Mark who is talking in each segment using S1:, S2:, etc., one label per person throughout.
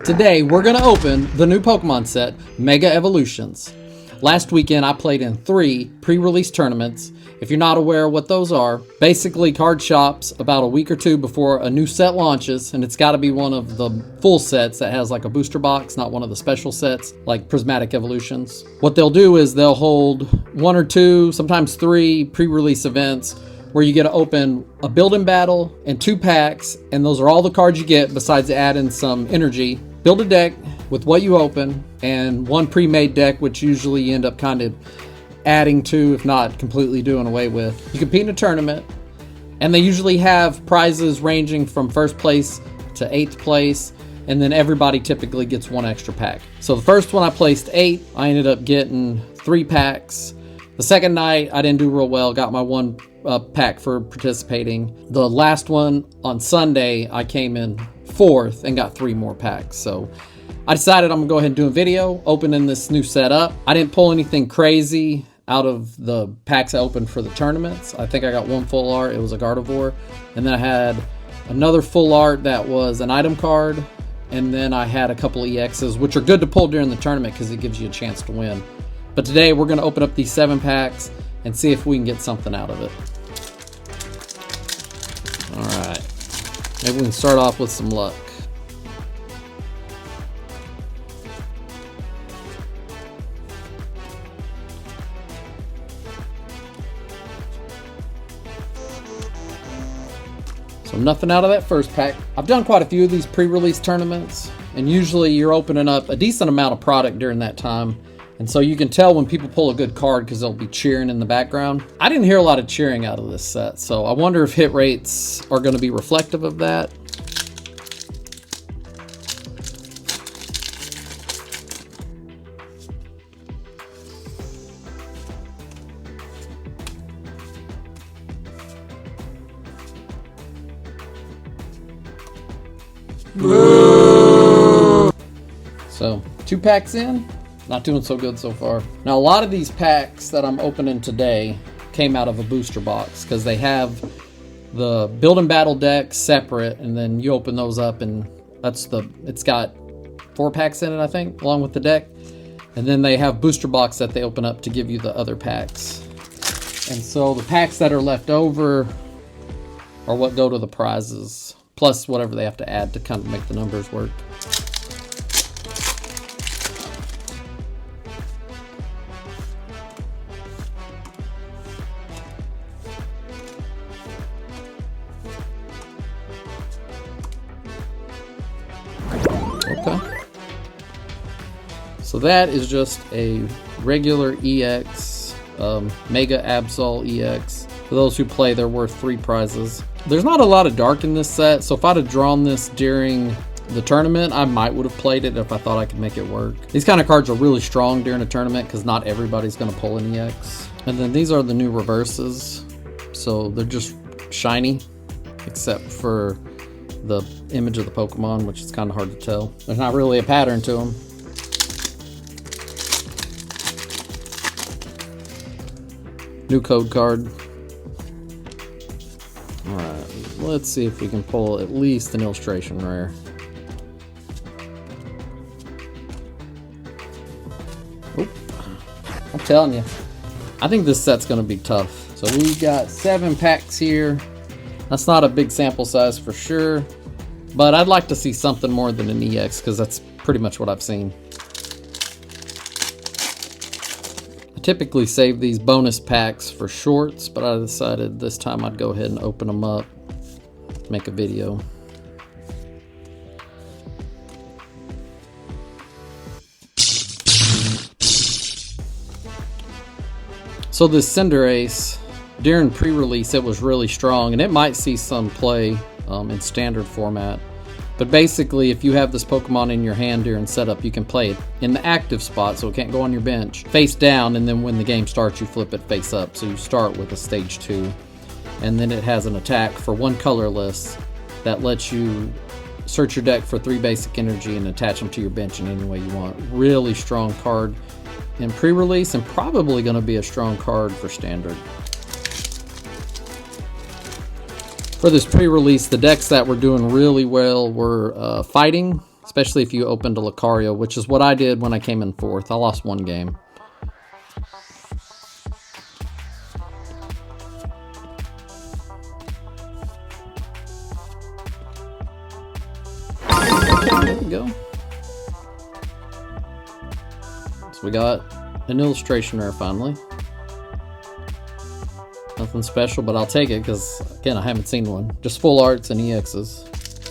S1: Today, we're going to open the new Pokemon set, Mega Evolutions. Last weekend, I played in 3 pre-release tournaments. If you're not aware of what those are, basically card shops about a week or 2 before a new set launches, and it's got to be one of the full sets that has like a booster box, not one of the special sets like Prismatic Evolutions. What they'll do is they'll hold 1 or 2, sometimes 3 pre-release events where you get to open a build-in battle and 2 packs, and those are all the cards you get besides adding some energy. Build a deck with what you open and 1 pre-made deck, which usually you end up kind of adding to, if not completely doing away with. You compete in a tournament, and they usually have prizes ranging from 1st place to 8th place, and then everybody typically gets 1 extra pack. So the first one I placed 8, I ended up getting 3 packs. The second night I didn't do real well, got my 1 pack for participating. The last one on Sunday I came in 4th and got 3 more packs. So I decided I'm gonna go ahead and do a video opening this new setup. I didn't pull anything crazy out of the packs I opened for the tournaments. I think I got 1 full art, it was a Gardevoir, and then I had another full art that was an item card, and then I had a couple EXs, which are good to pull during the tournament because it gives you a chance to win. But today we're gonna open up these 7 packs and see if we can get something out of it. All right, maybe we can start off with some luck. So nothing out of that first pack. I've done quite a few of these pre-release tournaments, and usually you're opening up a decent amount of product during that time. And so you can tell when people pull a good card because they'll be cheering in the background. I didn't hear a lot of cheering out of this set, so I wonder if hit rates are going to be reflective of that. Woo! So 2 packs in. Not doing so good so far. Now, a lot of these packs that I'm opening today came out of a booster box because they have the build and battle deck separate, and then you open those up and it's got 4 packs in it, I think, along with the deck. And then they have booster box that they open up to give you the other packs. And so the packs that are left over are what go to the prizes, plus whatever they have to add to kind of make the numbers work. Okay. So that is just a regular EX, Mega Absol EX. For those who play, they're worth 3 prizes. There's not a lot of dark in this set, so if I'd have drawn this during the tournament, I might would have played it if I thought I could make it work. These kind of cards are really strong during a tournament because not everybody's going to pull an EX. And then these are the new reverses, so they're just shiny, except for the image of the Pokemon, which is kind of hard to tell. There's not really a pattern to them. New code card. Alright, let's see if we can pull at least an illustration rare. Oop. I'm telling you, I think this set's going to be tough. So we've got 7 packs here. That's not a big sample size for sure, but I'd like to see something more than an EX because that's pretty much what I've seen. I typically save these bonus packs for shorts, but I decided this time I'd go ahead and open them up, make a video. So this Cinderace, during pre-release, it was really strong, and it might see some play in standard format. But basically, if you have this Pokemon in your hand during setup, you can play it in the active spot, so it can't go on your bench, face down, and then when the game starts, you flip it face up. So you start with a stage 2, and then it has an attack for 1 colorless that lets you search your deck for 3 basic energy and attach them to your bench in any way you want. Really strong card in pre-release, and probably going to be a strong card for standard. For this pre-release, the decks that were doing really well were fighting. especially if you opened a Lucario, which is what I did when I came in 4th. I lost 1 game. There we go. So we got an illustration rare finally. Nothing special, but I'll take it because, again, I haven't seen one. Just full arts and EXs.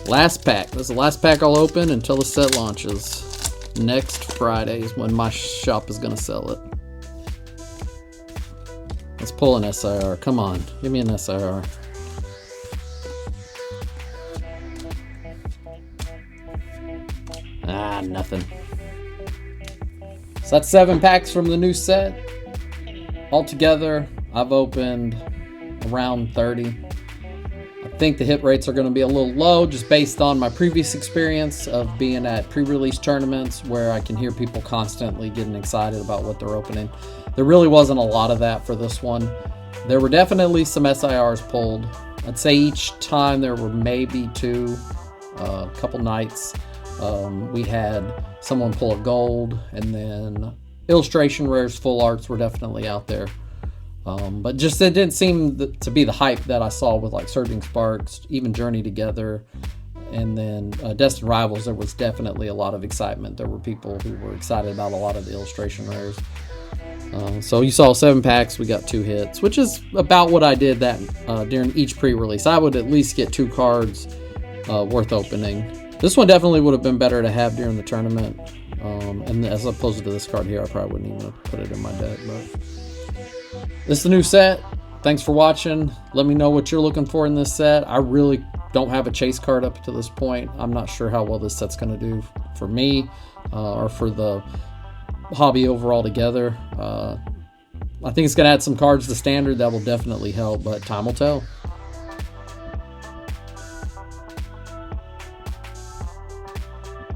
S1: Last pack. This is the last pack I'll open until the set launches. Next Friday is when my shop is going to sell it. Let's pull an SIR. Come on. Give me an SIR. Ah, nothing. So that's 7 packs from the new set. Altogether, I've opened around 30. I think the hit rates are going to be a little low just based on my previous experience of being at pre-release tournaments where I can hear people constantly getting excited about what they're opening. There really wasn't a lot of that for this one. There were definitely some SIRs pulled. I'd say each time there were maybe 2, a couple nights. We had someone pull a gold, and then illustration rares, full arts were definitely out there. But just it didn't seem to be the hype that I saw with like Surging Sparks, even Journey Together, and then Destined Rivals. There was definitely a lot of excitement. There were people who were excited about a lot of the illustration rares. So you saw 7 packs, we got 2 hits, which is about what I did that during each pre-release. I would at least get 2 cards worth opening. This one definitely would have been better to have during the tournament. And as opposed to this card here, I probably wouldn't even have put it in my deck. But this is the new set. Thanks for watching. Let me know what you're looking for in this set. I really don't have a chase card up to this point. I'm not sure how well this set's going to do for me or for the hobby overall together. I think it's going to add some cards to standard that will definitely help, but time will tell.